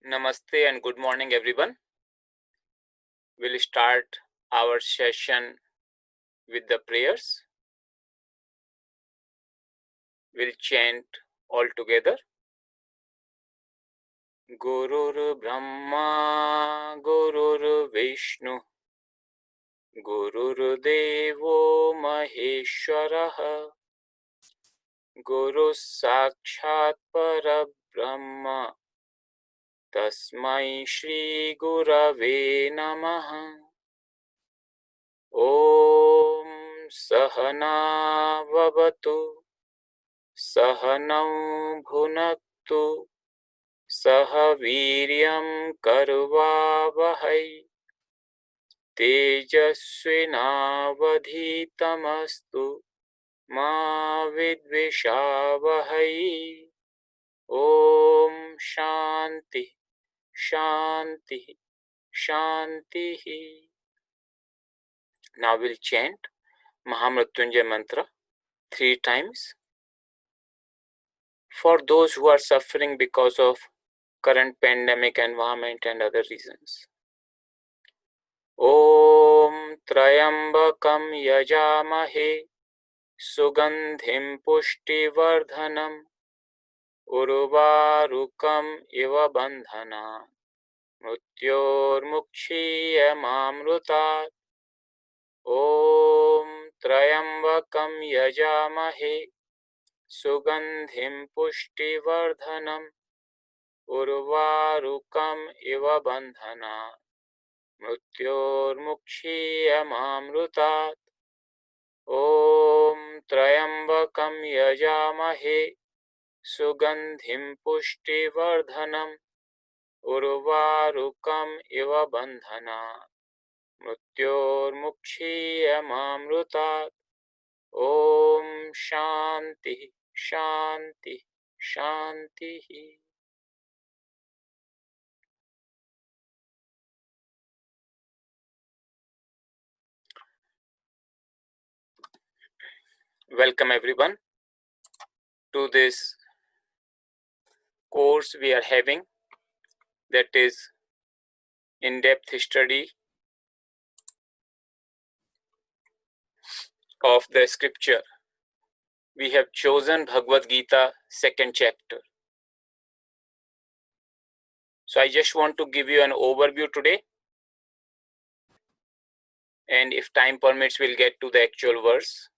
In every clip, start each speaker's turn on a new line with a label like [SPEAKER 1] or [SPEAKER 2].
[SPEAKER 1] Namaste and good morning, everyone. We'll start our session with the prayers. We'll chant all together. Gurur Brahma, Gurur Vishnu, Gurur Devo Maheshwaraha, Guru Sakshat Parabrahma, Tasmai Shri Gurave Namaha. Om Sahana Vavatu Sahanau Bhunaktu Saha Viryam Karvavahai Tejasvinavadhitamastu Ma Vidvishavahai. Om Shanti Shanti Shanti. Now we'll chant Mahamrityunjay mantra 3 times. For those who are suffering because of current pandemic environment and other reasons. Om Trayambakam Yajamahe Sugandhim Pushtivardhanam Urvarukam Iva Bandhana Mrityormukshiyamamrutat. Om Trayambakam Yajamahe Sugandhim Pushtivardhanam Urvarukam Iva Bandhana Mrityormukshiyamamrutat. Om Trayambakam Yajamahe Sugandhim Pushtivardhanam Urvarukam Iva Bandhana Mrityormukshiyamamrutat. Om Shanti Shanti Shanti. Welcome everyone to this course we are having, that is in-depth study of the scripture. We have chosen Bhagavad-Gita 2nd chapter. So I just want to give you an overview today, and if time permits we'll get to the actual verse.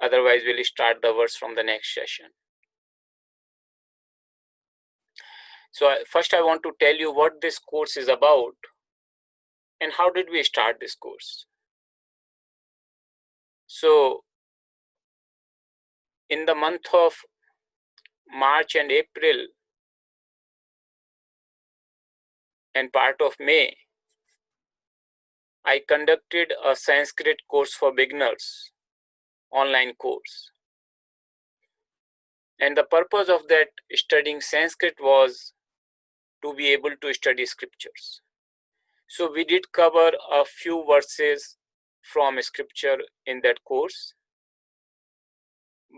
[SPEAKER 1] Otherwise we'll start the verse from the next session. So first I want to tell you what this course is about and how did we start this course. So in the month of March and April and part of May, I conducted a Sanskrit course for beginners, online course. And the purpose of that studying Sanskrit was to be able to study scriptures. So we did cover a few verses from scripture in that course.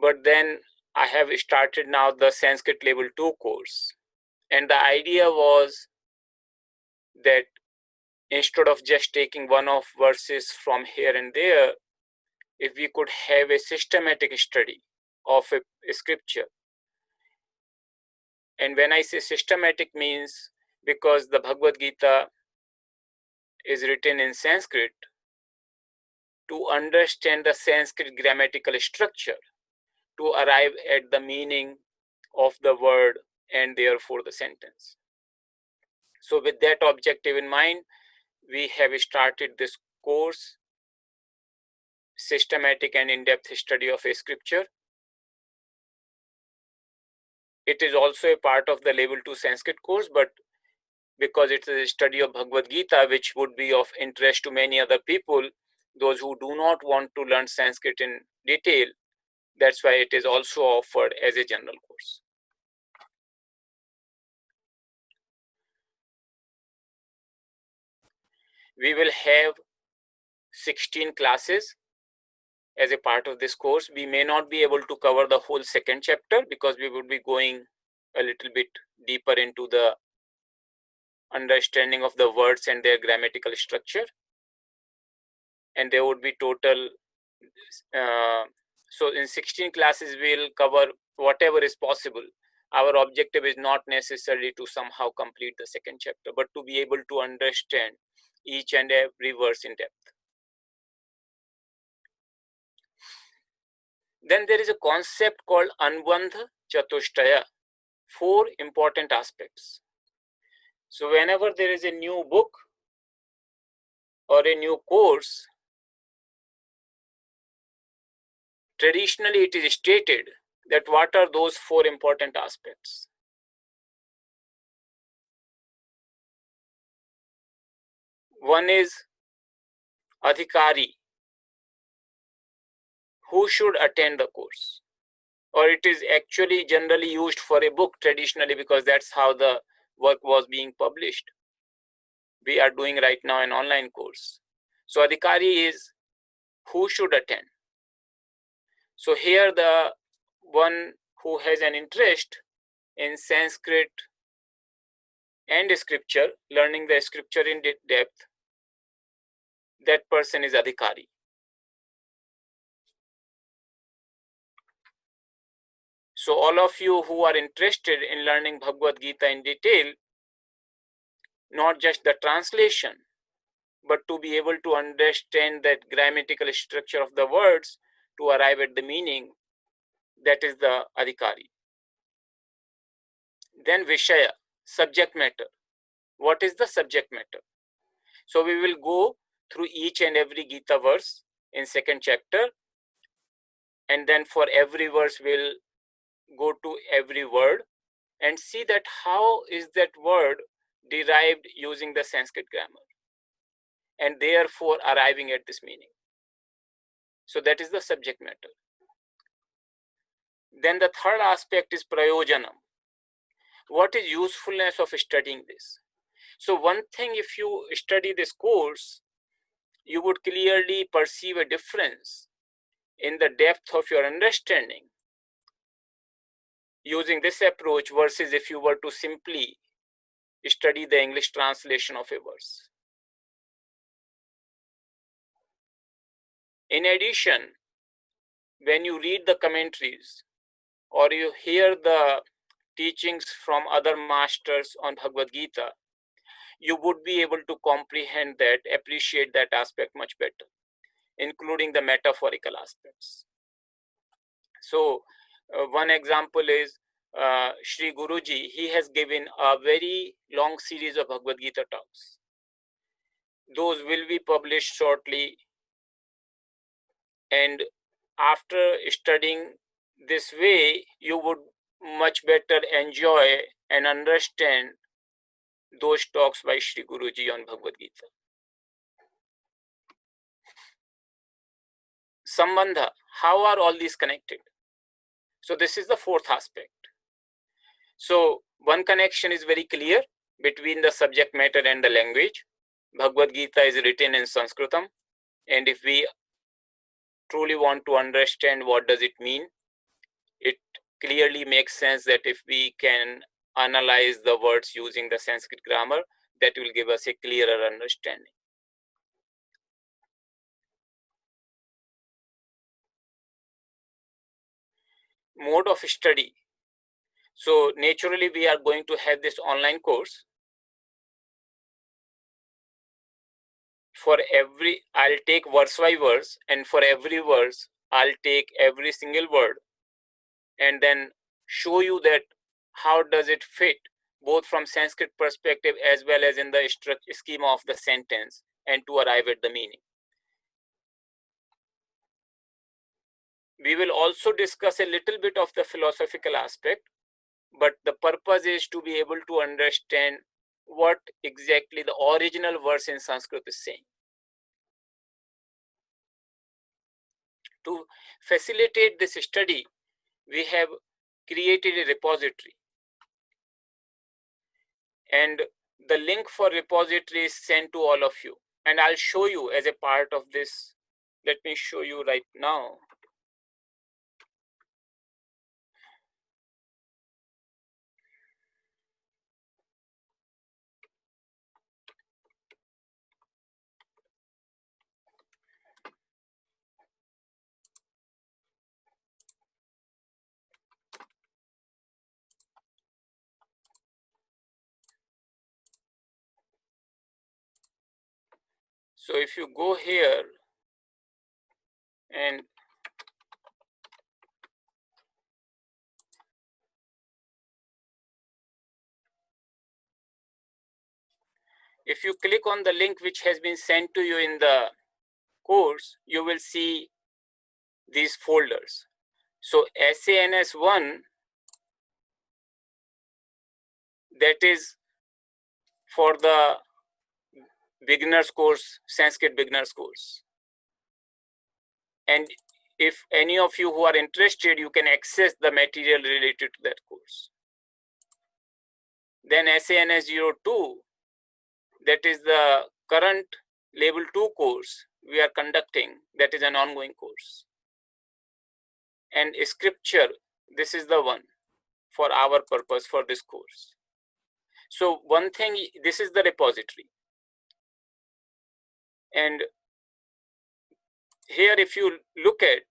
[SPEAKER 1] But then I have started now the Sanskrit level 2 course. And the idea was that instead of just taking one-off verses from here and there, if we could have a systematic study of a scripture. And when I say systematic means because the Bhagavad-Gita is written in Sanskrit, to understand the Sanskrit grammatical structure, to arrive at the meaning of the word and therefore the sentence. So with that objective in mind, we have started this course, systematic and in-depth study of a scripture. It is also a part of the level 2 Sanskrit course, but because it is a study of Bhagavad-Gita, which would be of interest to many other people, those who do not want to learn Sanskrit in detail, that's why it is also offered as a general course. We will have 16 classes as a part of this course. We may not be able to cover the whole 2nd chapter because we would be going a little bit deeper into the understanding of the words and their grammatical structure. And there would be total, so in 16 classes, we'll cover whatever is possible. Our objective is not necessarily to somehow complete the second chapter, but to be able to understand each and every verse in depth. Then there is a concept called Anubandha Chatushtaya, 4 important aspects. So whenever there is a new book or a new course, traditionally it is stated that what are those 4 important aspects. One is Adhikari, who should attend the course, or it is actually generally used for a book traditionally because that's how the work was being published. We are doing right now an online course. So Adhikari is who should attend. So here the one who has an interest in Sanskrit and scripture, learning the scripture in depth, that person is Adhikari. So all of you who are interested in learning Bhagavad-Gita in detail, not just the translation, but to be able to understand that grammatical structure of the words to arrive at the meaning, that is the Adhikari. Then Vishaya, subject matter. What is the subject matter? So we will go through each and every Gita verse in second chapter, and then for every verse we'll go to every word and see that how is that word derived using the Sanskrit grammar, and therefore arriving at this meaning. So that is the subject matter. Then the third aspect is prayojanam. What is usefulness of studying this? So one thing, if you study this course, you would clearly perceive a difference in the depth of your understanding using this approach versus if you were to simply study the English translation of a verse. In addition, when you read the commentaries or you hear the teachings from other masters on Bhagavad-Gita, you would be able to comprehend that, appreciate that aspect much better, including the metaphorical aspects. So one example is Sri Guruji. He has given a very long series of Bhagavad-Gita talks. Those will be published shortly, and after studying this way, you would much better enjoy and understand those talks by Sri Guruji on Bhagavad-Gita. Sambandha, how are all these connected? So this is the fourth aspect. So one connection is very clear between the subject matter and the language. Bhagavad-Gita is written in Sanskritam, and if we truly want to understand what does it mean, it clearly makes sense that if we can analyze the words using the Sanskrit grammar, that will give us a clearer understanding. Mode of study. So naturally, we are going to have this online course. For every, I'll take verse by verse, and for every verse, I'll take every single word and then show you that how does it fit both from Sanskrit perspective as well as in the schema of the sentence, and to arrive at the meaning. We will also discuss a little bit of the philosophical aspect, but the purpose is to be able to understand what exactly the original verse in Sanskrit is saying. To facilitate this study, we have created a repository, and the link for repository is sent to all of you, and I'll show you as a part of this. Let me show you right now. So if you go here and if you click on the link which has been sent to you in the course, you will see these folders. So SANS-1, that is for the beginners course, Sanskrit beginners course. And if any of you who are interested, you can access the material related to that course. Then SANS-02, that is the current level 2 course we are conducting, that is an ongoing course. And scripture, this is the one for our purpose for this course. So one thing, this is the repository. And here if you look at,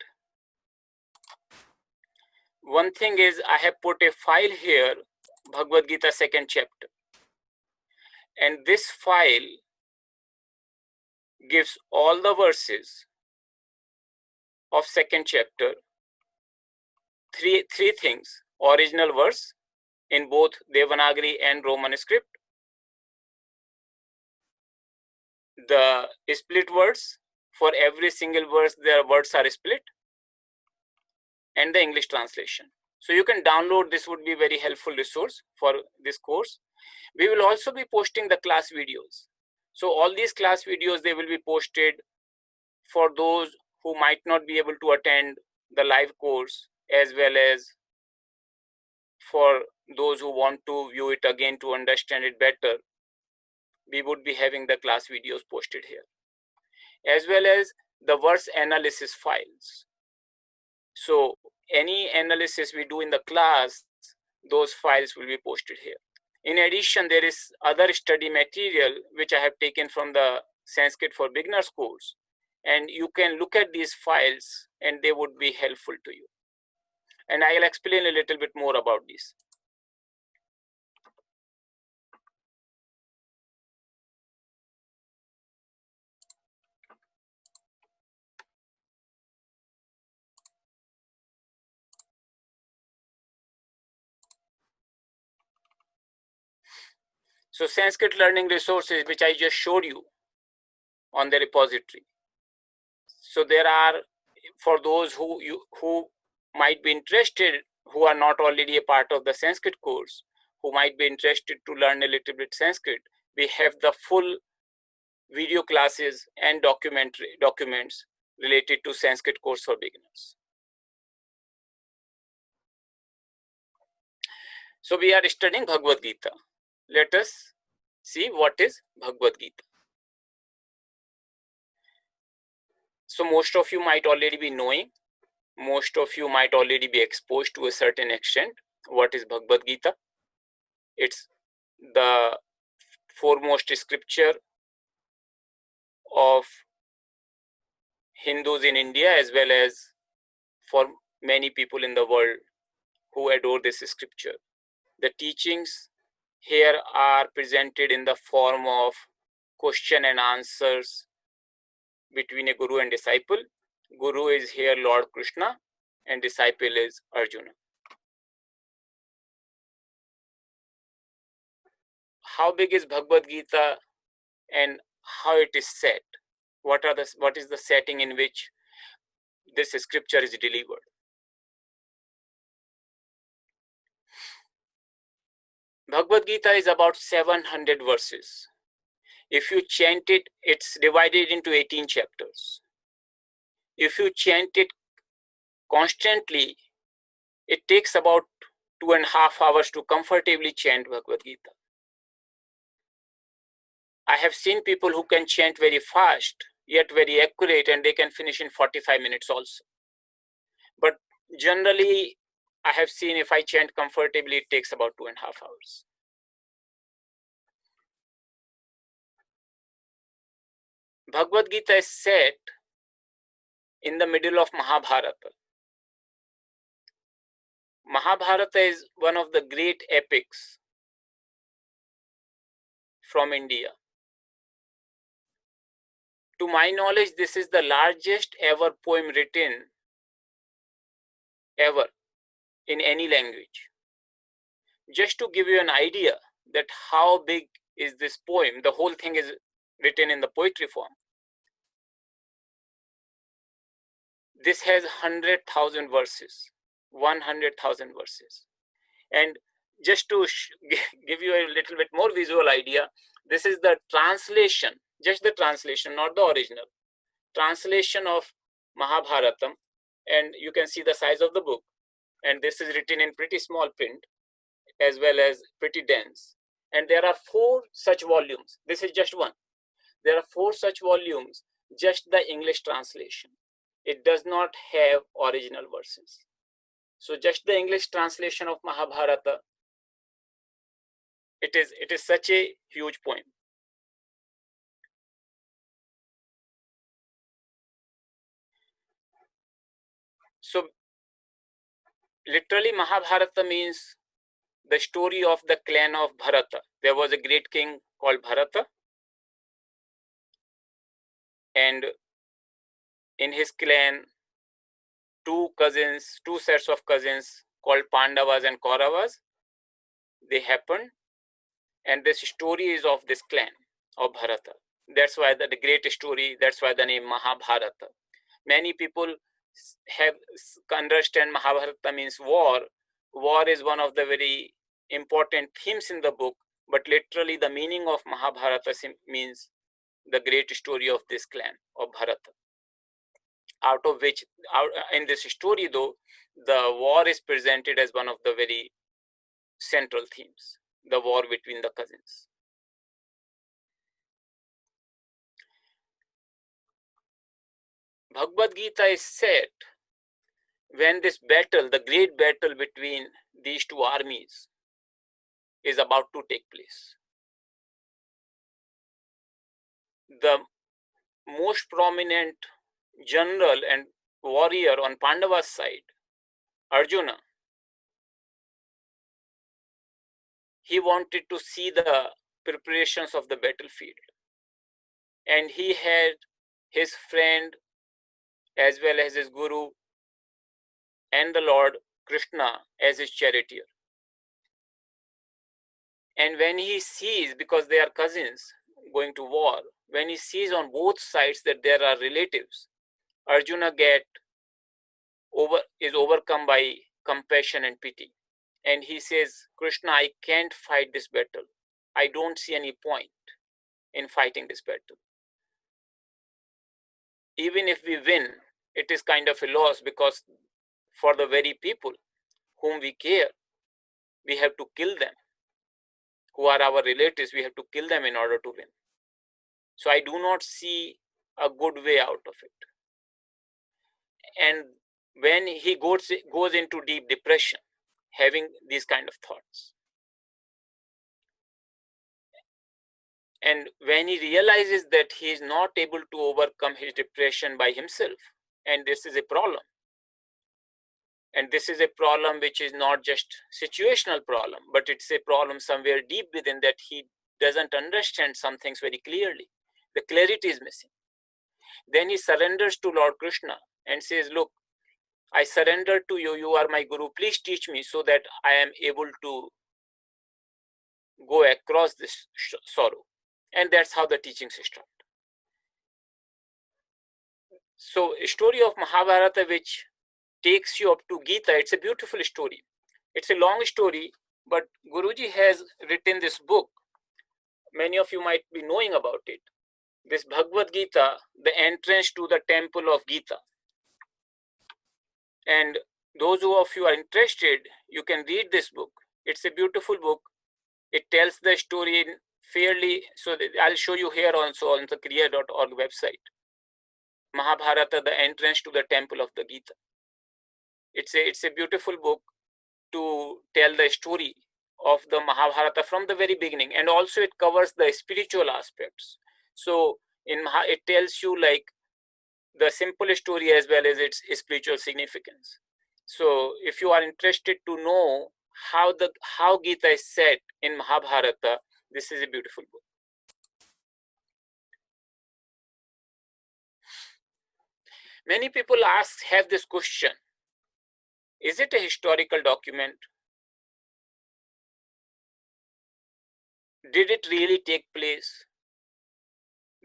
[SPEAKER 1] one thing is I have put a file here, Bhagavad-Gita 2nd chapter. And this file gives all the verses of 2nd chapter, three things: original verse in both Devanagari and Roman script, the split words, for every single verse their words are split, and the English translation. So you can download this, would be a very helpful resource for this course. We will also be posting the class videos. So all these class videos, they will be posted for those who might not be able to attend the live course, as well as for those who want to view it again to understand it better. We would be having the class videos posted here, as well as the verse analysis files. So any analysis we do in the class, those files will be posted here. In addition, there is other study material which I have taken from the Sanskrit for Beginners course, and you can look at these files and they would be helpful to you. And I will explain a little bit more about this. So Sanskrit learning resources, which I just showed you on the repository. So there are, for those who might be interested, who are not already a part of the Sanskrit course, who might be interested to learn a little bit Sanskrit, we have the full video classes and documents related to Sanskrit course for beginners. So we are studying Bhagavad-Gita. Let us see what is Bhagavad-Gita. So most of you might already be knowing, most of you might already be exposed to a certain extent what is Bhagavad-Gita. It's the foremost scripture of Hindus in India, as well as for many people in the world who adore this scripture. The teachings here are presented in the form of question and answers between a guru and disciple. Guru is here Lord Krishna and disciple is Arjuna. How big is Bhagavad Gita and how it is set? What is the setting in which this scripture is delivered? Bhagavad Gita is about 700 verses. If you chant it, it's divided into 18 chapters. If you chant it constantly, it takes about 2.5 hours to comfortably chant Bhagavad Gita. I have seen people who can chant very fast, yet very accurate, and they can finish in 45 minutes also. But generally, I have seen if I chant comfortably, it takes about 2.5 hours. Bhagavad Gita is set in the middle of Mahabharata. Mahabharata is one of the great epics from India. To my knowledge, this is the largest ever poem written ever in any language. Just to give you an idea that how big is this poem, the whole thing is written in the poetry form. This has 100,000 verses, 100,000 verses. And just to give you a little bit more visual idea, this is the translation, just the translation, not the original. Translation of Mahabharatam, and you can see the size of the book. And this is written in pretty small print as well as pretty dense. And there are 4 such volumes. This is just one. There are 4 such volumes, just the English translation. It does not have original verses. So just the English translation of Mahabharata, it is such a huge poem. So literally Mahabharata means the story of the clan of Bharata. There was a great king called Bharata, and in his clan, 2 sets of cousins called Pandavas and Kauravas, they happened, and this story is of this clan of Bharata. That's why the great story, that's why the name Mahabharata. Many people have understand Mahabharata means war. War is one of the very important themes in the book, but literally the meaning of Mahabharata means the great story of this clan of Bharata. Out of which, in this story though, the war is presented as one of the very central themes, the war between the cousins. Bhagavad-Gita is set when this battle, the great battle between these 2 armies, is about to take place. The most prominent general and warrior on Pandava's side, Arjuna, he wanted to see the preparations of the battlefield. And he had his friend as well as his guru and the Lord Krishna as his charioteer. And when he sees, because they are cousins going to war, when he sees on both sides that there are relatives, Arjuna is overcome by compassion and pity. And he says, Krishna, I can't fight this battle. I don't see any point in fighting this battle. Even if we win, it is kind of a loss, because for the very people whom we care, we have to kill them. Who are our relatives, we have to kill them in order to win. So I do not see a good way out of it. And when he goes into deep depression, having these kind of thoughts, and when he realizes that he is not able to overcome his depression by himself, and this is a problem, and this is a problem which is not just situational problem, but it's a problem somewhere deep within, that he doesn't understand some things very clearly. The clarity is missing. Then he surrenders to Lord Krishna and says, look, I surrender to you. You are my guru. Please teach me so that I am able to go across this sorrow. And that's how the teachings start. So a story of Mahabharata which takes you up to Gita, it's a beautiful story. It's a long story, but Guruji has written this book. Many of you might be knowing about it. This Bhagavad-Gita, the entrance to the temple of Gita. And those of you are interested, you can read this book. It's a beautiful book. It tells the story in fairly, so I'll show you here also on the kriya.org website. Mahabharata, the entrance to the temple of the Gita. It's a beautiful book to tell the story of the Mahabharata from the very beginning, and also it covers the spiritual aspects. So it tells you like the simple story as well as its spiritual significance. So if you are interested to know how Gita is set in Mahabharata, this is a beautiful book. Many people have this question: is it a historical document? Did it really take place?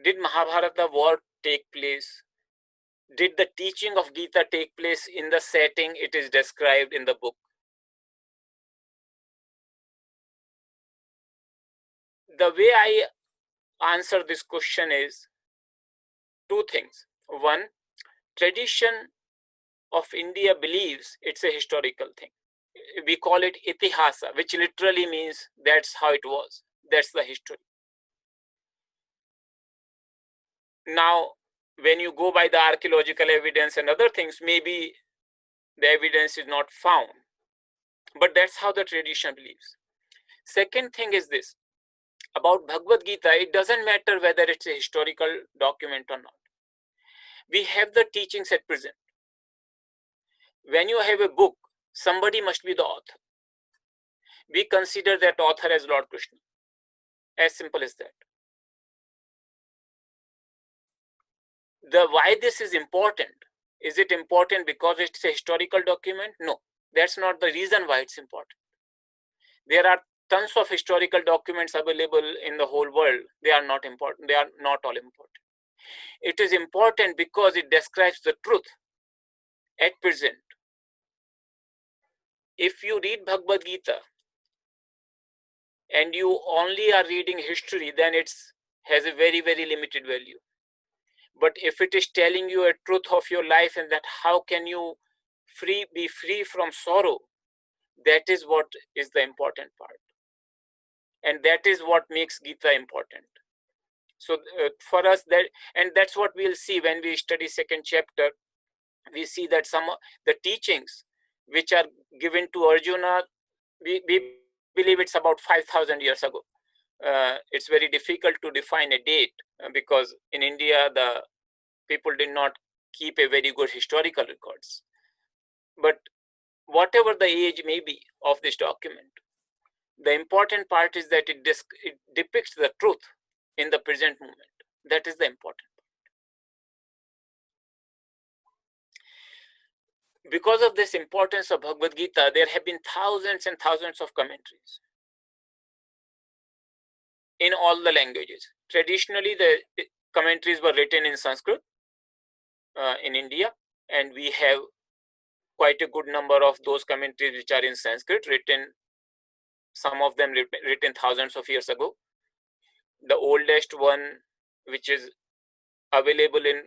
[SPEAKER 1] Did Mahabharata war take place? Did the teaching of Gita take place in the setting it is described in the book? The way I answer this question is two things. One, tradition of India believes it's a historical thing. We call it itihasa, which literally means that's how it was. That's the history. Now, when you go by the archaeological evidence and other things, maybe the evidence is not found. But that's how the tradition believes. Second thing is this. About Bhagavad-Gita, it doesn't matter whether it's a historical document or not. We have the teachings at present. When you have a book, somebody must be the author. We consider that author as Lord Krishna. As simple as that. Why this is important? Is it important because it's a historical document? No, that's not the reason why it's important. There are tons of historical documents available in the whole world. They are not important. They are not all important. It is important because it describes the truth at present. If you read Bhagavad Gita and you only are reading history, then it has a very, very limited value. But if it is telling you a truth of your life and that how can you be free from sorrow, that is what is the important part. And that is what makes Gita important. So for us, that's what we'll see when we study second chapter. We see that some of the teachings which are given to Arjuna, we believe it's about 5,000 years ago. It's very difficult to define a date because in India, the people did not keep a very good historical records. But whatever the age may be of this document, the important part is that it depicts the truth in the present moment. That is the important part. Because of this importance of Bhagavad Gita, there have been thousands and thousands of commentaries in all the languages. Traditionally, the commentaries were written in Sanskrit in India, and we have quite a good number of those commentaries which are in Sanskrit, some of them written thousands of years ago. The oldest one, which is available in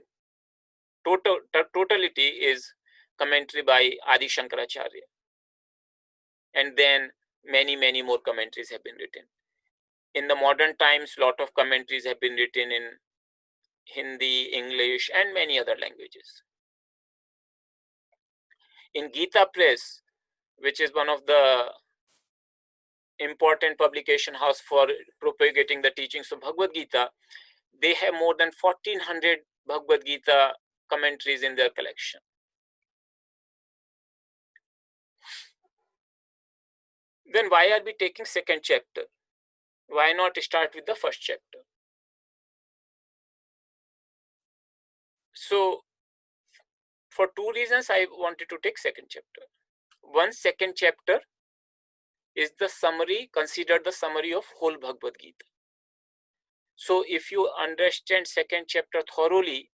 [SPEAKER 1] totality, is commentary by Adi Shankaracharya. And then many more commentaries have been written. In the modern times, a lot of commentaries have been written in Hindi, English, and many other languages. In Gita Press, which is one of the important publication house for propagating the teachings of Bhagavad Gita, they have more than 1,400 Bhagavad Gita commentaries in their collection. Then why are we taking second chapter? Why not start with the first chapter? So for two reasons, I wanted to take second chapter. One, second chapter is the summary, consider the summary of whole Bhagavad Gita. So if you understand second chapter thoroughly,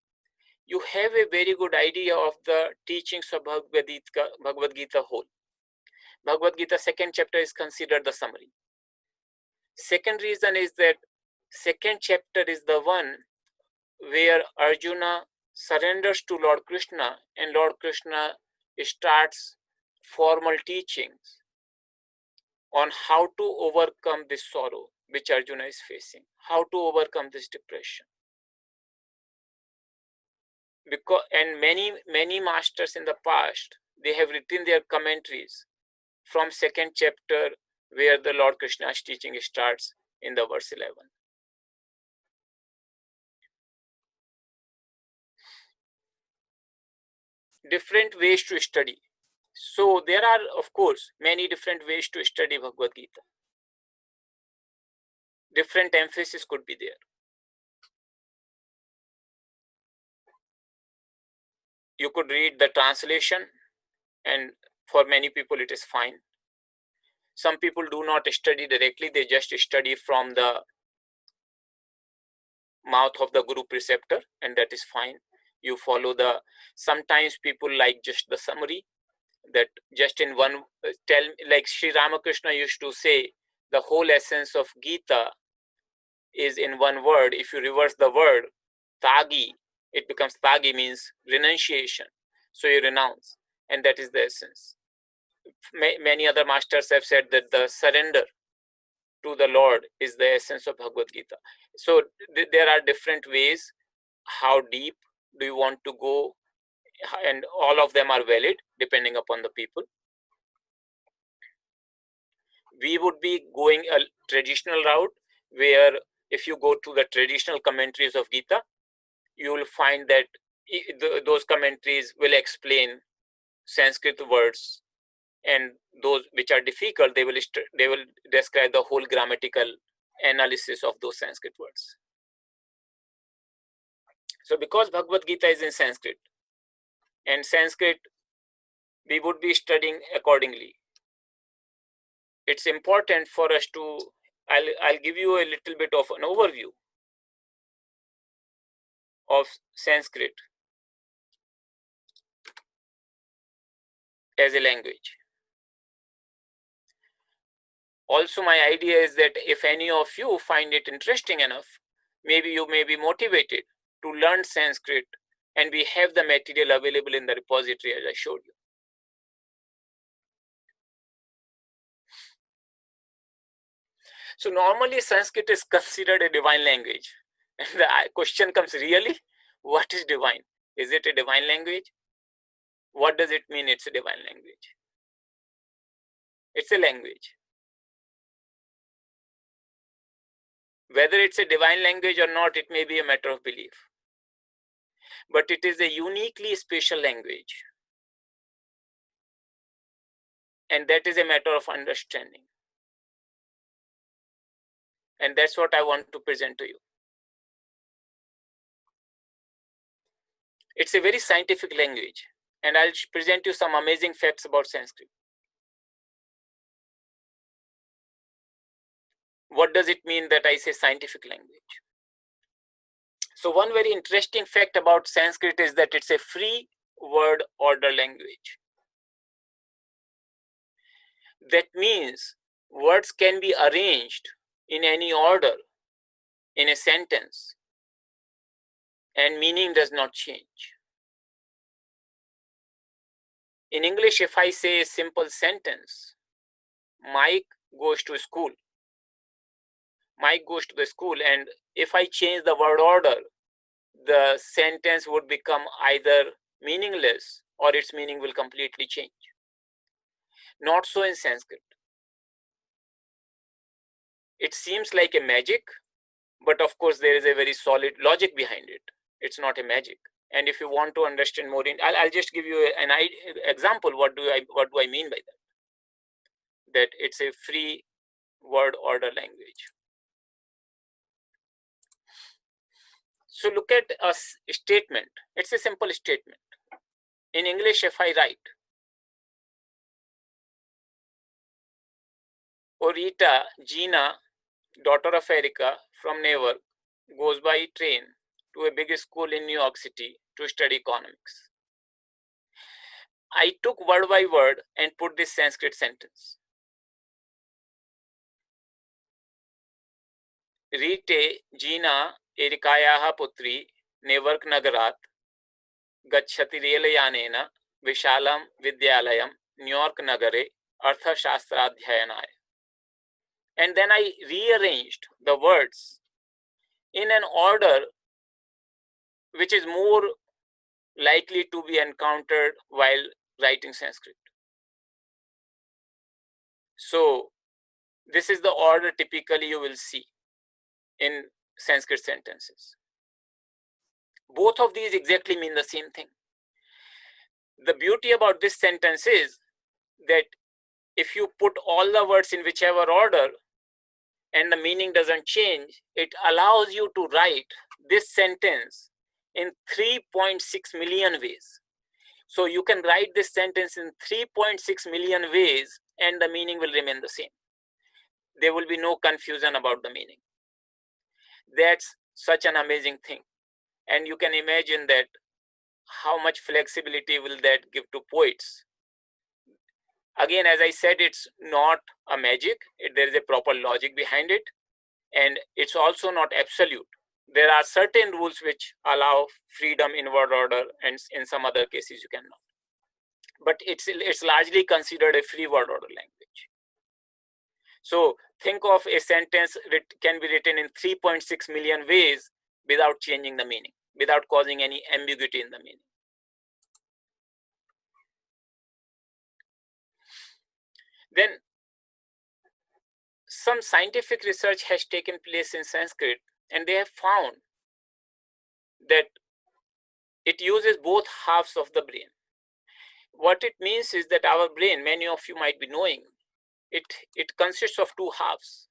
[SPEAKER 1] you have a very good idea of the teachings of Bhagavad Gita whole. Bhagavad Gita second chapter is considered the summary. Second reason is that second chapter is the one where Arjuna surrenders to Lord Krishna and Lord Krishna starts formal teachings on how to overcome this sorrow which Arjuna is facing, how to overcome this depression. And many masters in the past, they have written their commentaries from second chapter where the Lord Krishna's teaching starts in the verse 11. Different ways to study. So there are, of course, many different ways to study Bhagavad Gita. Different emphasis could be there. you could read the translation, and for many people it is fine. Some people do not study directly, they just study from the mouth of the Guru preceptor, and that is fine. You follow the, sometimes people like just the summary, that just in one, like Sri Ramakrishna used to say, the whole essence of Gita is in one word. If you reverse the word, tagi, it becomes tagi, means renunciation. So you renounce, and that is the essence. Many other masters have said that the surrender to the Lord is the essence of Bhagavad-Gita. So there are different ways. How deep do you want to go? And all of them are valid depending upon the people. We would be going a traditional route, where if you go to the traditional commentaries of Gita, you will find that those commentaries will explain Sanskrit words, and those which are difficult, they will describe the whole grammatical analysis of those Sanskrit words. So because Bhagavad Gita is in Sanskrit, and Sanskrit we would be studying accordingly, it's important for us to, I'll give you a little bit of an overview of Sanskrit as a language. Also, my idea is that if any of you find it interesting enough, maybe you may be motivated to learn Sanskrit, and we have the material available in the repository as I showed you. So normally Sanskrit is considered a divine language. And the question comes, really? What is divine? Is it a divine language? What does it mean it's a divine language? It's a language. Whether it's a divine language or not, it may be a matter of belief. But it is a uniquely special language. And that is a matter of understanding. And that's what I want to present to you. It's a very scientific language. And I'll present you some amazing facts about Sanskrit. What does it mean that I say scientific language? So one very interesting fact about Sanskrit is that it's a free word order language. That means words can be arranged in any order in a sentence, and meaning does not change. In English, if I say a simple sentence, Mike goes to school. Mike goes to the school, and if I change the word order, the sentence would become either meaningless or its meaning will completely change. Not so in Sanskrit. It seems like a magic, but of course there is a very solid logic behind it. It's not a magic. And if you want to understand more, I'll just give you an example. What do I mean by that? That it's a free word order language. So look at a statement. It's a simple statement. In English, if I write, Orita Gina, daughter of Erica from Newark, goes by train to a big school in New York City to study economics. I took word by word and put this Sanskrit sentence. Rite Gina Erikayaha Putri Newark Nagarat Gachati Relayanena Vishalam Vidyalayam New York Nagare Arthashastradhyayanaya. And then I rearranged the words in an order which is more likely to be encountered while writing Sanskrit. So this is the order typically you will see in Sanskrit sentences. Both of these exactly mean the same thing. The beauty about this sentence is that if you put all the words in whichever order and the meaning doesn't change, it allows you to write this sentence in 3.6 million ways. So you can write this sentence in 3.6 million ways and the meaning will remain the same. There will be no confusion about the meaning. That's such an amazing thing. And you can imagine that how much flexibility will that give to poets. Again, as I said, it's not a magic. There is a proper logic behind it. And it's also not absolute. There are certain rules which allow freedom in word order, and in some other cases you cannot. But it's largely considered a free word order language. So think of a sentence that can be written in 3.6 million ways without changing the meaning, without causing any ambiguity in the meaning. Then some scientific research has taken place in Sanskrit, and they have found that it uses both halves of the brain. What it means is that our brain, many of you might be knowing, it consists of two halves,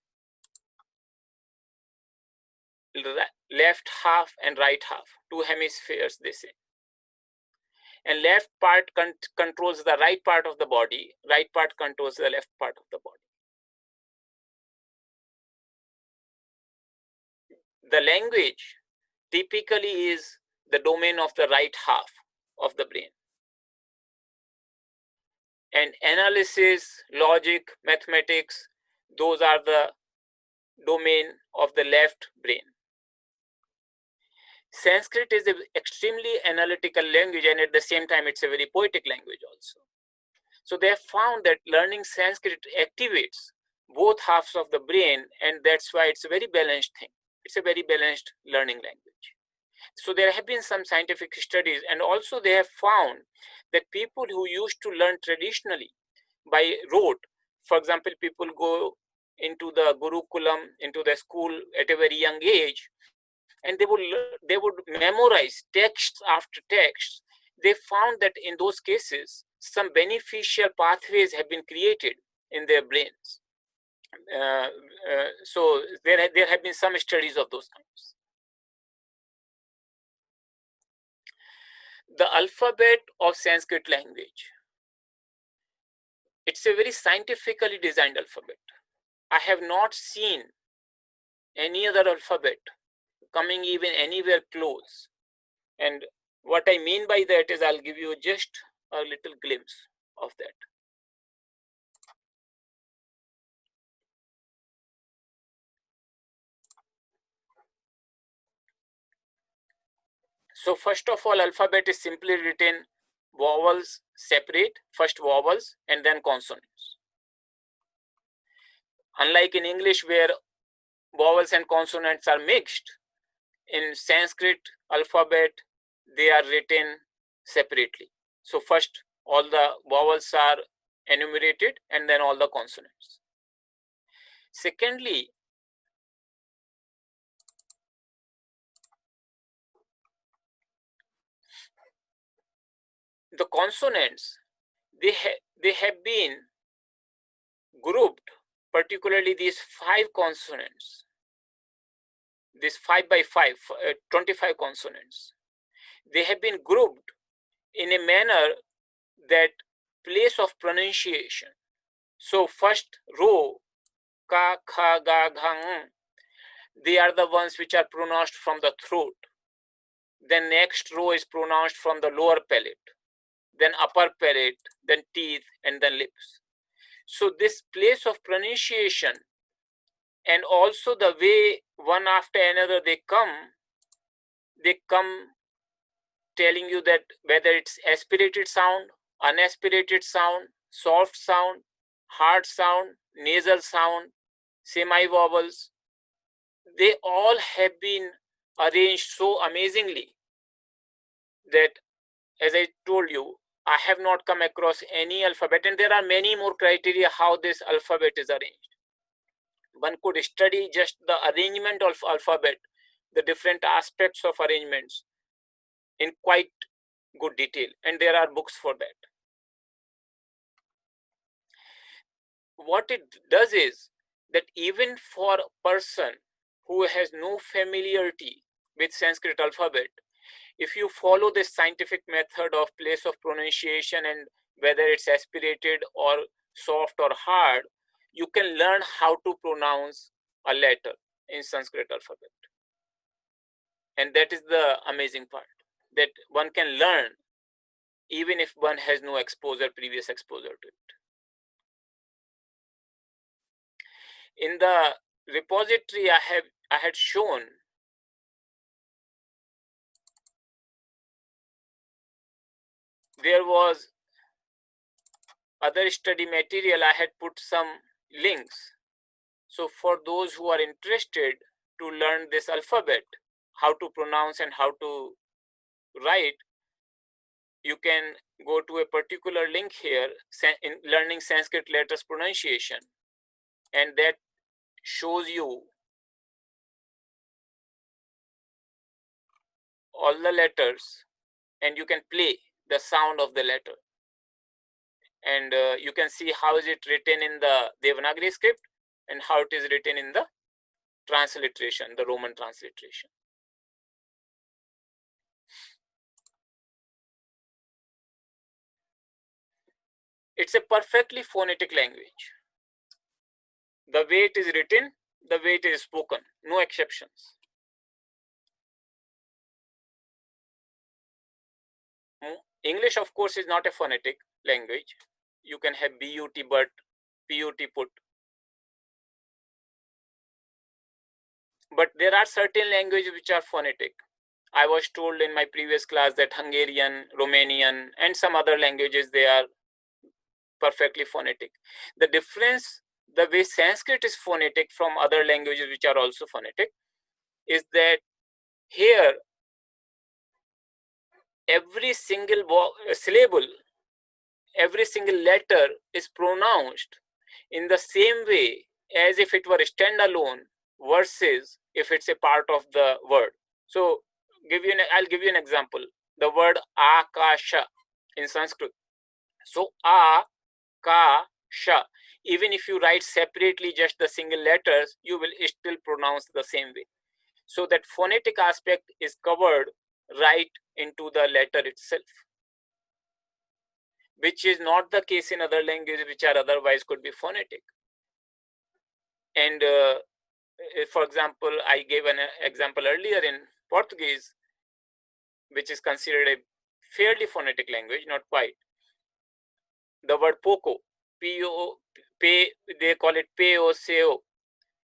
[SPEAKER 1] left half and right half, two hemispheres, they say. And left part controls the right part of the body, right part controls the left part of the body. The language typically is the domain of the right half of the brain. And analysis, logic, mathematics, those are the domain of the left brain. Sanskrit is an extremely analytical language, and at the same time, it's a very poetic language also. So they have found that learning Sanskrit activates both halves of the brain, and that's why it's a very balanced thing. It's a very balanced learning language. So there have been some scientific studies, and also they have found that people who used to learn traditionally by rote, for example, people go into the Gurukulam, into the school at a very young age, and they would memorize text after text. They found that in those cases, some beneficial pathways have been created in their brains. So there have been some studies of those kinds. The alphabet of Sanskrit language, it's a very scientifically designed alphabet. I have not seen any other alphabet coming even anywhere close. And what I mean by that is I'll give you just a little glimpse of that. So first of all, alphabet is simply written vowels separate, first vowels and then consonants. Unlike in English where vowels and consonants are mixed, in Sanskrit alphabet, they are written separately. So first all the vowels are enumerated and then all the consonants. Secondly, the consonants, they have been grouped, particularly these 5 consonants, this 5 by 5, 25 consonants. They have been grouped in a manner that place of pronunciation. So first row, ka, kha, ga, gha, ng, they are the ones which are pronounced from the throat. Then next row is pronounced from the lower palate, then upper palate, then teeth, and then lips. So this place of pronunciation and also the way one after another they come telling you that whether it's aspirated sound, unaspirated sound, soft sound, hard sound, nasal sound, semi-vowels, they all have been arranged so amazingly that, as I told you, I have not come across any alphabet, and there are many more criteria how this alphabet is arranged. One could study just the arrangement of alphabet, the different aspects of arrangements in quite good detail, and there are books for that. What it does is that even for a person who has no familiarity with Sanskrit alphabet, if you follow this scientific method of place of pronunciation and whether it's aspirated or soft or hard, you can learn how to pronounce a letter in Sanskrit alphabet. And that is the amazing part, that one can learn even if one has no previous exposure to it. In the repository I had shown, there was other study material. I had put some links. So for those who are interested to learn this alphabet, how to pronounce and how to write, you can go to a particular link here in learning Sanskrit letters pronunciation, and that shows you all the letters, and you can play the sound of the letter, and you can see how is it written in the Devanagari script and how it is written in the transliteration, the Roman transliteration. It's a perfectly phonetic language. The way it is written, the way it is spoken, no exceptions. English, of course, is not a phonetic language. You can have BUT, but PUT put. But there are certain languages which are phonetic. I was told in my previous class that Hungarian, Romanian, and some other languages, they are perfectly phonetic. The difference, the way Sanskrit is phonetic from other languages which are also phonetic, is that here every single syllable, every single letter is pronounced in the same way as if it were standalone versus if it's a part of the word. So I'll give you an example. The word akasha in Sanskrit. So akasha, even if you write separately just the single letters, you will still pronounce the same way. So that phonetic aspect is covered right into the letter itself, which is not the case in other languages which are otherwise could be phonetic. And for example, I gave an example earlier in Portuguese, which is considered a fairly phonetic language, not quite. The word poco, they call it P-O-C-O.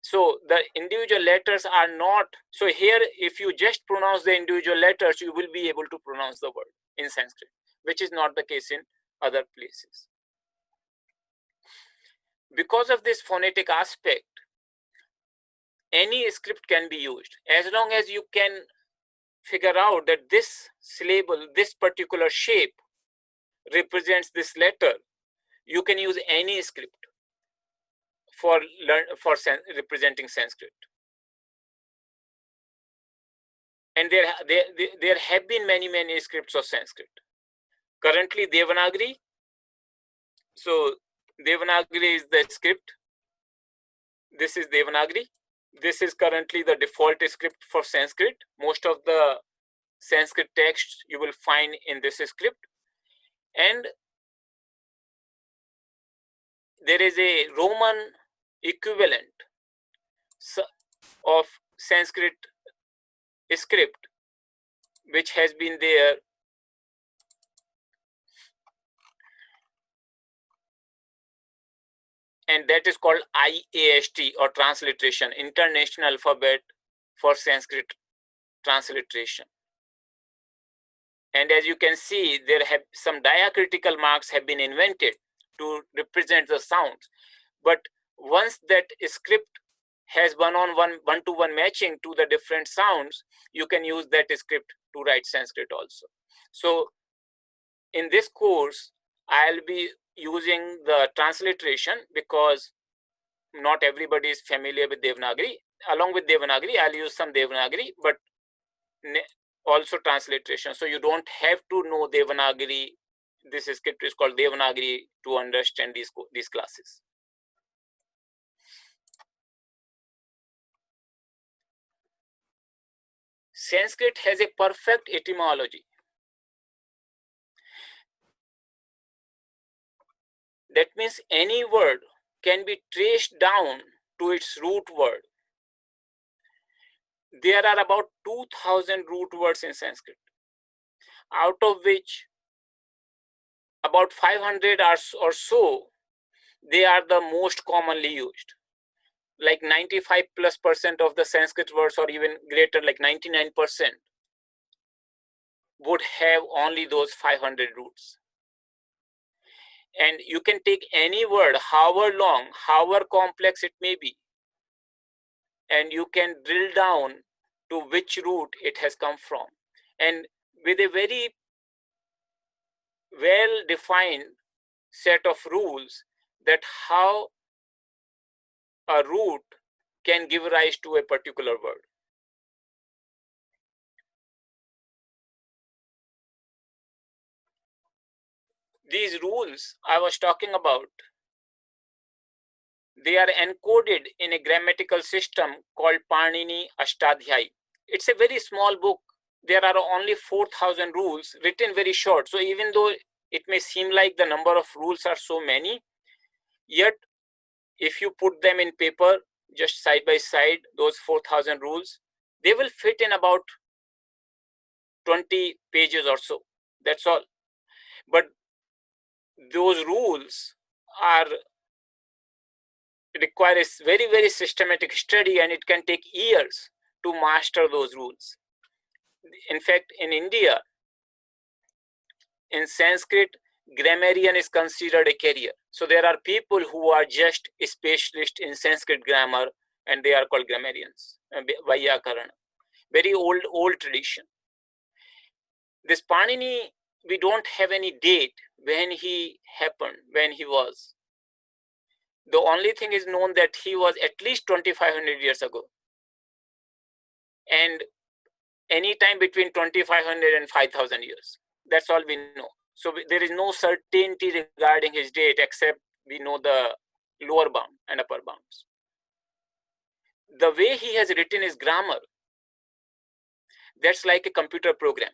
[SPEAKER 1] So the individual letters are not, so here if you just pronounce the individual letters, you will be able to pronounce the word in Sanskrit, which is not the case in other places. Because of this phonetic aspect, any script can be used as long as you can figure out that this syllable, this particular shape represents this letter. You can use any script for representing Sanskrit. And there have been many scripts of Sanskrit. Currently Devanagari. So Devanagari is the script. This is Devanagari. This is currently the default script for Sanskrit. Most of the Sanskrit texts you will find in this script. And there is a Roman equivalent of Sanskrit script which has been there and that is called IAST or transliteration, International Alphabet for Sanskrit Transliteration. And as you can see, there have some diacritical marks have been invented to represent the sounds. But once that script has one-to-one matching to the different sounds, you can use that script to write Sanskrit also. So in this course, I'll be using the transliteration because not everybody is familiar with Devanagari. Along with Devanagari, I'll use some Devanagari, but also transliteration. So you don't have to know Devanagari. This script is called Devanagari to understand these classes. Sanskrit has a perfect etymology. That means any word can be traced down to its root word. There are about 2000 root words in Sanskrit, out of which about 500 or so, they are the most commonly used. Like 95+% of the Sanskrit words, or even greater, like 99%, would have only those 500 roots. And you can take any word, however long, however complex it may be, and you can drill down to which root it has come from. And with a very well-defined set of rules that how a root can give rise to a particular word. These rules I was talking about, they are encoded in a grammatical system called Panini Ashtadhyayi. It's a very small book. There are only 4,000 rules, written very short. So even though it may seem like the number of rules are so many, yet if you put them in paper, just side by side, those 4,000 rules, they will fit in about 20 pages or so. That's all. But those rules require a very, very systematic study, and it can take years to master those rules. In fact, in India, in Sanskrit, grammarian is considered a career. So there are people who are just a specialist in Sanskrit grammar, and they are called grammarians, Vyakarana. Very old tradition. This Panini, we don't have any date when he happened, when he was. The only thing is known that he was at least 2,500 years ago. And any time between 2,500 and 5,000 years. That's all we know. So there is no certainty regarding his date, except we know the lower bound and upper bounds. The way he has written his grammar, that's like a computer program.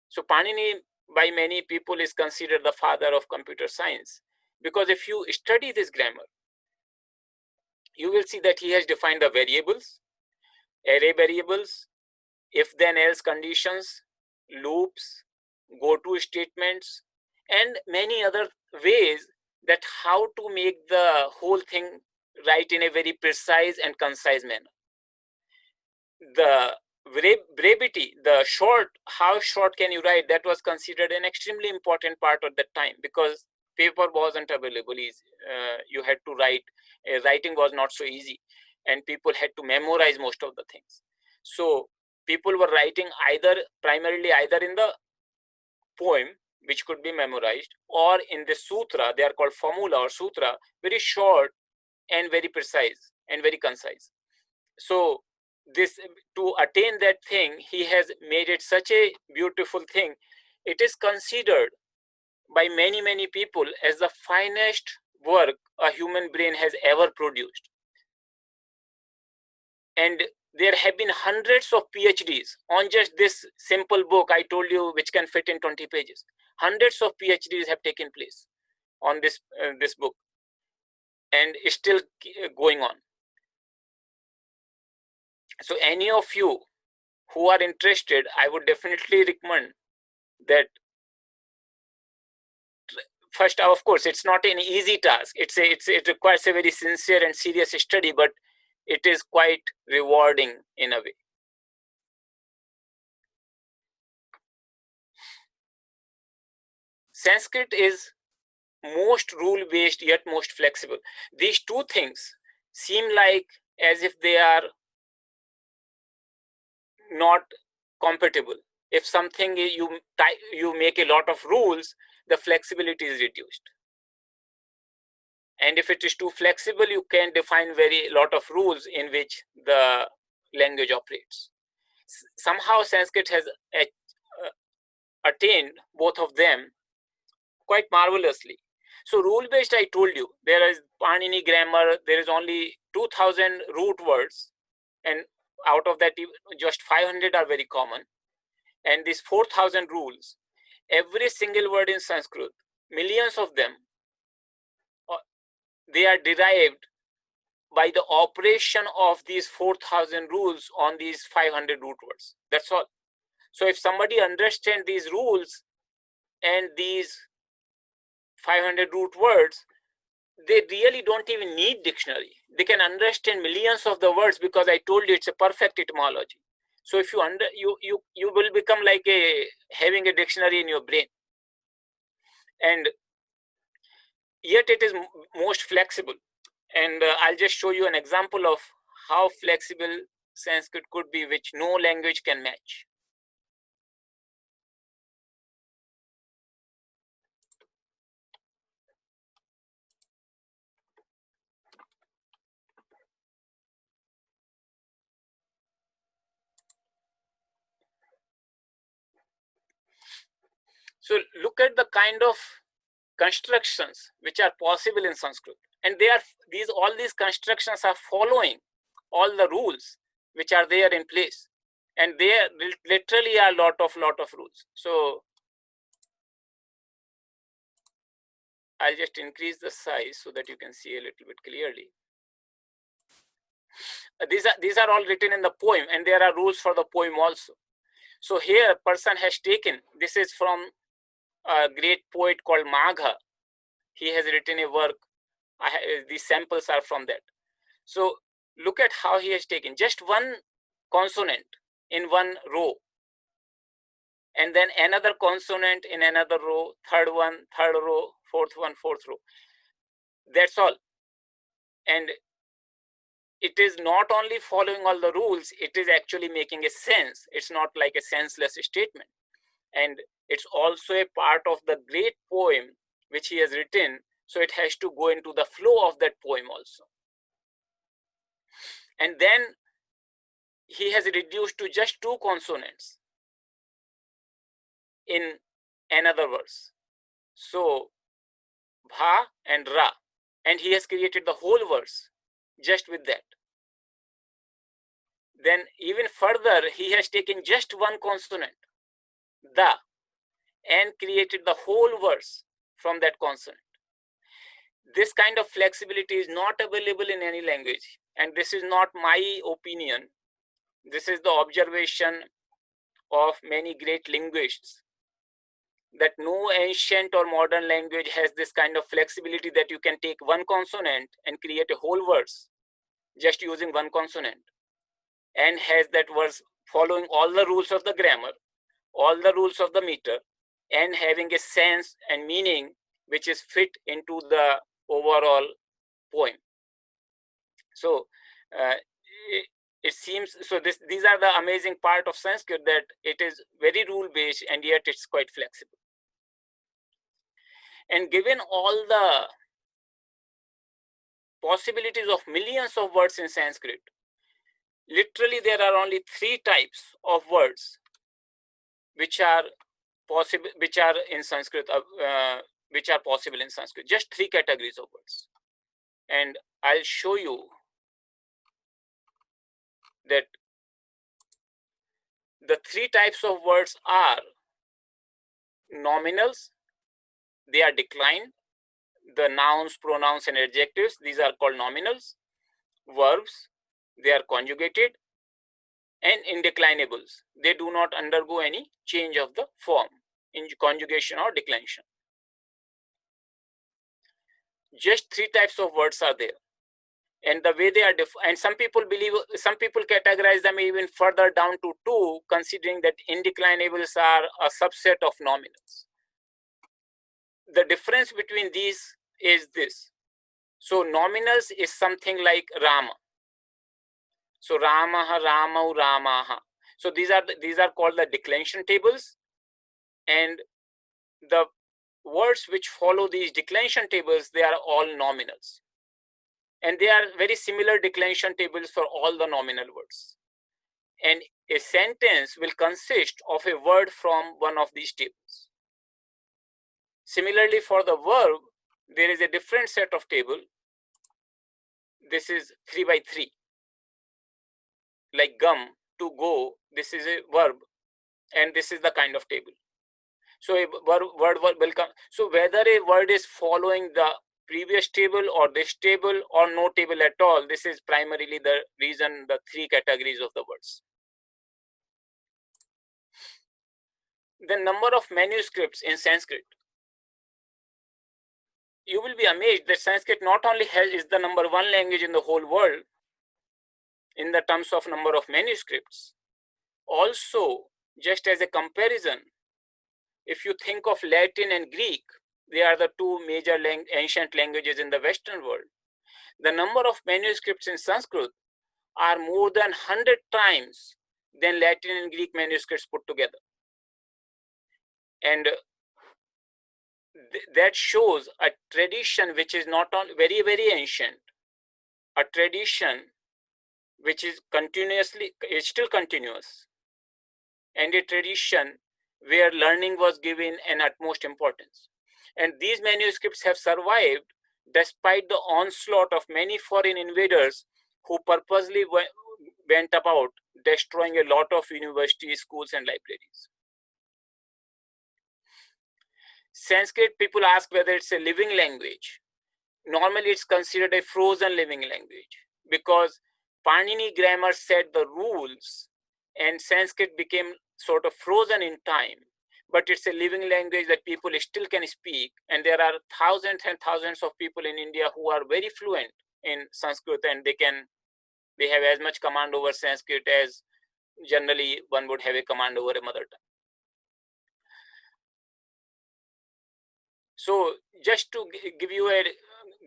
[SPEAKER 1] So Panini, by many people, is considered the father of computer science, because if you study this grammar, you will see that he has defined the variables, array variables, if then else conditions, loops, go to statements, and many other ways that how to make the whole thing right in a very precise and concise manner. The brevity, the short, how short can you write, that was considered an extremely important part at that time, because paper wasn't available. You had to write, writing was not so easy, and people had to memorize most of the things. So people were writing primarily either in the poem, which could be memorized, or in the sutra. They are called formula or sutra, very short and very precise and very concise. So this, to attain that thing, he has made it such a beautiful thing. It is considered by many people as the finest work a human brain has ever produced. And there have been hundreds of PhDs on just this simple book I told you, which can fit in 20 pages. Hundreds of PhDs have taken place on this book, and is still going on. So any of you who are interested, I would definitely recommend that. First, of course, it's not an easy task. It requires a very sincere and serious study, but it is quite rewarding in a way. Sanskrit is most rule-based yet most flexible. These two things seem like as if they are not compatible. If something you make a lot of rules, the flexibility is reduced. And if it is too flexible, you can define very lot of rules in which the language operates. Somehow Sanskrit has attained both of them quite marvelously. So rule-based, I told you, there is Panini grammar, there is only 2,000 root words, and out of that, just 500 are very common. And these 4,000 rules, every single word in Sanskrit, millions of them, they are derived by the operation of these 4,000 rules on these 500 root words. That's all. So if somebody understands these rules and these 500 root words, they really don't even need dictionary. They can understand millions of the words because I told you it's a perfect etymology. So if you will become like having a dictionary in your brain. And yet it is most flexible. And I'll just show you an example of how flexible Sanskrit could be, which no language can match. So look at the kind of constructions which are possible in Sanskrit. And all these constructions are following all the rules which are there in place. And there literally are lot of rules. So I'll just increase the size so that you can see a little bit clearly. These are all written in the poem, and there are rules for the poem also. So here a person has taken, this is from a great poet called Magha. He has written a work. These samples are from that. So look at how he has taken just one consonant in one row, and then another consonant in another row, third one, third row, fourth one, fourth row. That's all. And it is not only following all the rules, it is actually making a sense. It's not like a senseless statement. And it's also a part of the great poem which he has written. So it has to go into the flow of that poem also. And then he has reduced to just two consonants in another verse. So Bha and Ra. And he has created the whole verse just with that. Then even further, he has taken just one consonant, Da, and created the whole verse from that consonant. This kind of flexibility is not available in any language. And this is not my opinion. This is the observation of many great linguists, that no ancient or modern language has this kind of flexibility that you can take one consonant and create a whole verse just using one consonant, and has that verse following all the rules of the grammar, all the rules of the meter, and having a sense and meaning which is fit into the overall poem. So it seems, so these are the amazing part of Sanskrit, that it is very rule based and yet it's quite flexible. And given all the possibilities of millions of words in Sanskrit, literally there are only three types of words which are possible, which are in Sanskrit, which are possible in Sanskrit. Just three categories of words. And I'll show you that the three types of words are nominals, they are declined. The nouns, pronouns, and adjectives, these are called nominals. Verbs, they are conjugated. And indeclinables, they do not undergo any change of the form in conjugation or declension. Just three types of words are there. And the way they are and some people categorize them even further down to two, considering that indeclinables are a subset of nominals. The difference between these is this. So nominals is something like Rama. So Ramaha, Ramau, Ramaha. So these are called the declension tables, and the words which follow these declension tables, they are all nominals. And they are very similar declension tables for all the nominal words. And a sentence will consist of a word from one of these tables. Similarly, for the verb, there is a different set of table. This is 3 by 3. like gum, to go, this is a verb, and this is the kind of table. So a word will come. So whether a word is following the previous table or this table or no table at all, this is primarily the reason, the three categories of the words. The number of manuscripts in Sanskrit. You will be amazed that Sanskrit not only is the number one language in the whole world in the terms of number of manuscripts, also, just as a comparison, if you think of Latin and Greek, they are the two major ancient languages in the Western world. The number of manuscripts in Sanskrit are more than 100 times than Latin and Greek manuscripts put together. And that shows a tradition which is not on very, very ancient, a tradition which is still continuous, and a tradition where learning was given an utmost importance. And these manuscripts have survived despite the onslaught of many foreign invaders who purposely went about destroying a lot of universities, schools, and libraries. Sanskrit, people ask whether it's a living language. Normally, it's considered a frozen living language because Panini grammar set the rules and Sanskrit became sort of frozen in time. But it's a living language that people still can speak, and there are thousands and thousands of people in India who are very fluent in Sanskrit, and they have as much command over Sanskrit as generally one would have a command over a mother tongue. So just to give you a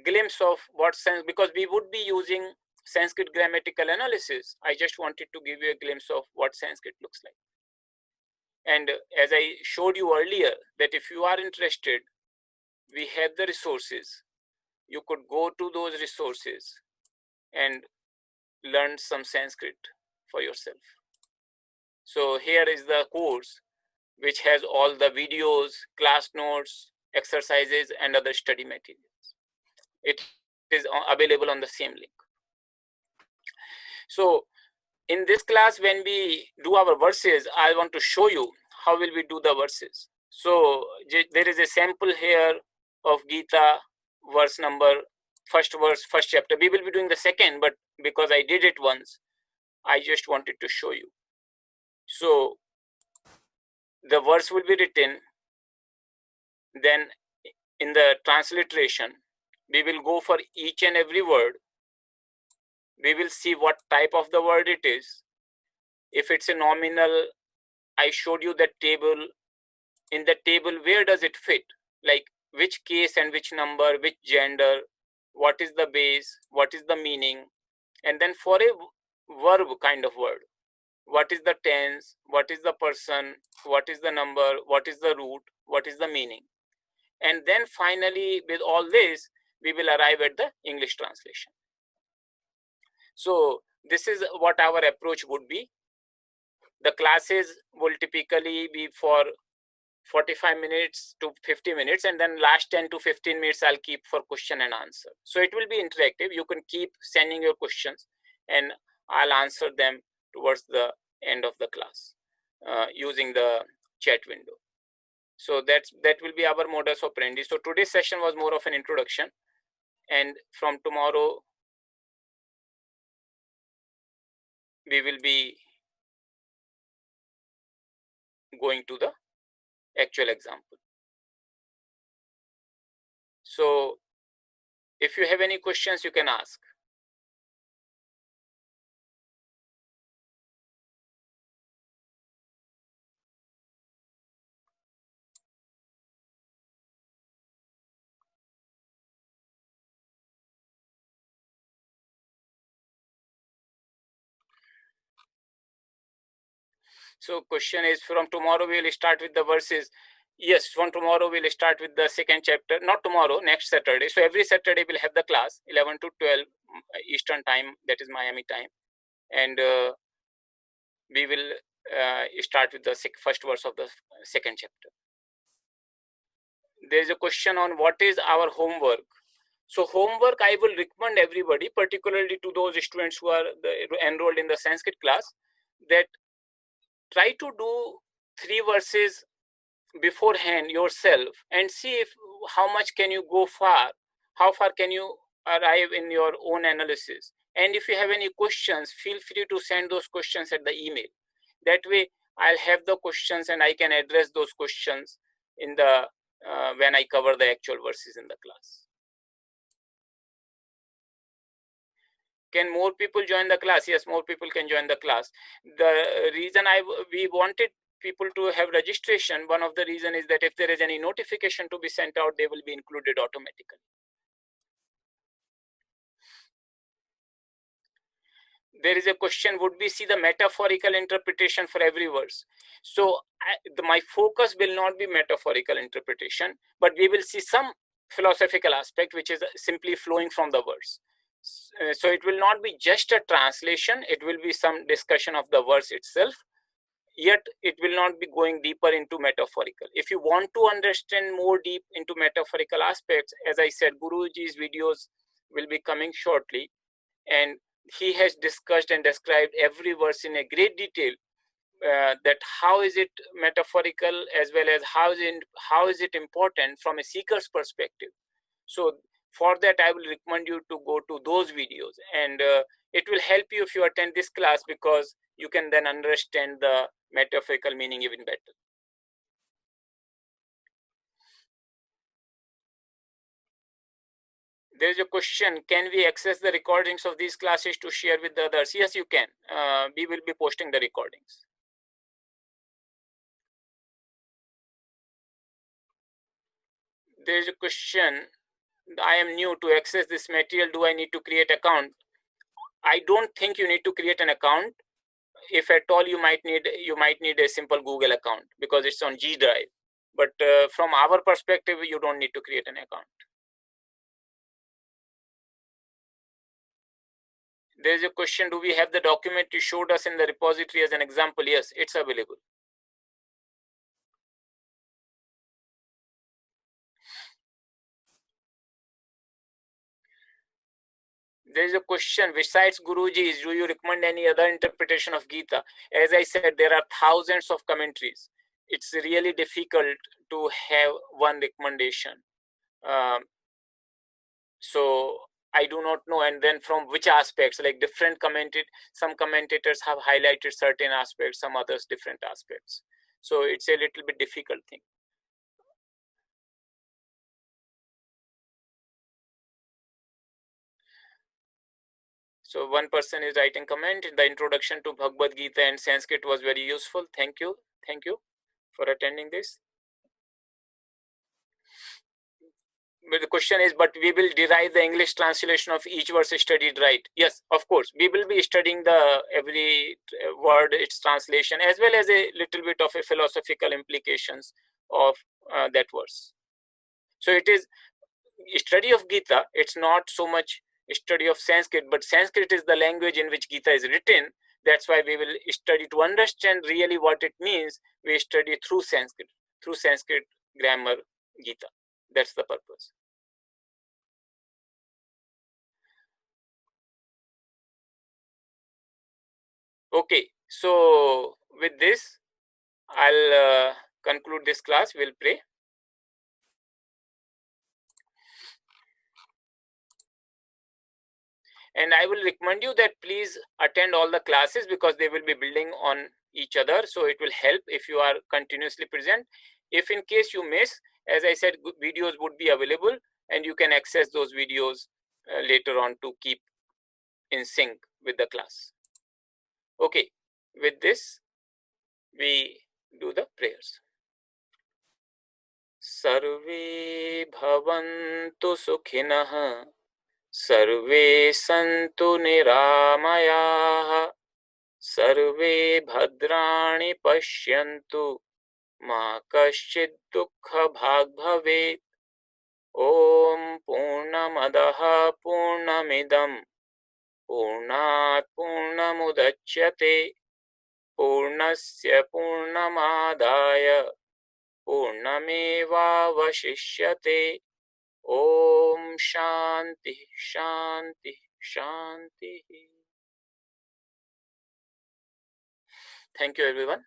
[SPEAKER 1] glimpse of what because we would be using Sanskrit grammatical analysis, I just wanted to give you a glimpse of what Sanskrit looks like. And as I showed you earlier, that if you are interested, we have the resources. You could go to those resources and learn some Sanskrit for yourself. So here is the course, which has all the videos, class notes, exercises, and other study materials. It is available on the same link. So in this class, when we do our verses, I want to show you how will we do the verses. So there is a sample here of Gita, verse number, first verse, first chapter. We will be doing the second, but because I did it once, I just wanted to show you. So the verse will be written, then in the transliteration, we will go for each and every word. We will see what type of the word it is. If it's a nominal, I showed you that table. In the table, where does it fit? Like which case and which number, which gender, what is the base, what is the meaning? And then for a verb kind of word, what is the tense, what is the person, what is the number, what is the root, what is the meaning? And then finally, with all this, we will arrive at the English translation. So this is what our approach would be. The classes will typically be for 45 minutes to 50 minutes, and then last 10 to 15 minutes I'll keep for question and answer. So it will be interactive. You can keep sending your questions and I'll answer them towards the end of the class using the chat window. So that will be our modus operandi. So today's session was more of an introduction, and from tomorrow we will be going to the actual example. So if you have any questions, you can ask. So question is, from tomorrow we will start with the verses. Yes, from tomorrow we'll start with the second chapter. Not tomorrow, next Saturday. So every Saturday we'll have the class 11 to 12 Eastern time. That is Miami time, and we will start with the first verse of the second chapter. There is a question on what is our homework. So homework, I will recommend everybody, particularly to those students who are enrolled in the Sanskrit class, that try to do 3 verses beforehand yourself and see if how much can you go far, how far can you arrive in your own analysis. And if you have any questions, feel free to send those questions at the email. That way I'll have the questions and I can address those questions in the when I cover the actual verses in the class. Can more people join the class? Yes, more people can join the class. The reason we wanted people to have registration, one of the reason is that if there is any notification to be sent out, they will be included automatically. There is a question, would we see the metaphorical interpretation for every verse? So my focus will not be metaphorical interpretation, but we will see some philosophical aspect which is simply flowing from the verse. So it will not be just a translation, it will be some discussion of the verse itself, yet it will not be going deeper into metaphorical. If you want to understand more deep into metaphorical aspects, as I said, Guruji's videos will be coming shortly, and he has discussed and described every verse in a great detail, that how is it metaphorical as well as how is it important from a seeker's perspective. So for that I will recommend you to go to those videos, and it will help you if you attend this class, because you can then understand the metaphorical meaning even better. There is a question, can we access the recordings of these classes to share with the others? Yes, you can. We will be posting the recordings. There is a question, I am new to access this material, do I need to create account? I don't think you need to create an account. If at all, you might need a simple Google account because it's on G Drive. But from our perspective, you don't need to create an account. There is a question, do we have the document you showed us in the repository as an example? Yes, it's available. There is a question, besides Guruji's, do you recommend any other interpretation of Gita? As I said, there are thousands of commentaries. It's really difficult to have one recommendation. So I do not know, and then from which aspects, like some commentators have highlighted certain aspects, some others different aspects. So it's a little bit difficult thing. So one person is writing comment, the introduction to Bhagavad-Gita and Sanskrit was very useful. Thank you for attending this. But the question is, but we will derive the English translation of each verse studied, right? Yes, of course. We will be studying the every word, its translation, as well as a little bit of a philosophical implications of that verse. So it is study of Gita. It's not so much study of Sanskrit, but Sanskrit is the language in which Gita is written. That's why we will study to understand really what it means. We study through Sanskrit grammar Gita. That's the purpose. Okay, so with this, I'll conclude this class. We'll pray. And I will recommend you that please attend all the classes because they will be building on each other. So it will help if you are continuously present. If in case you miss, as I said, videos would be available and you can access those videos later on to keep in sync with the class. Okay, with this, we do the prayers. Sarve bhavantu sukhinah, सर्वे सन्तु निरामयाः, सर्वे भद्राणि पश्यन्तु, मा कश्चित् दुःखभाग् भवेत्. ॐ पूर्णमदः पूर्णमिदं पूर्णात् पूर्णमुदच्यते, पूर्णस्य पूर्णमादाय पूर्णमेवावशिष्यते. Om Shanti Shanti Shanti. Thank you everyone.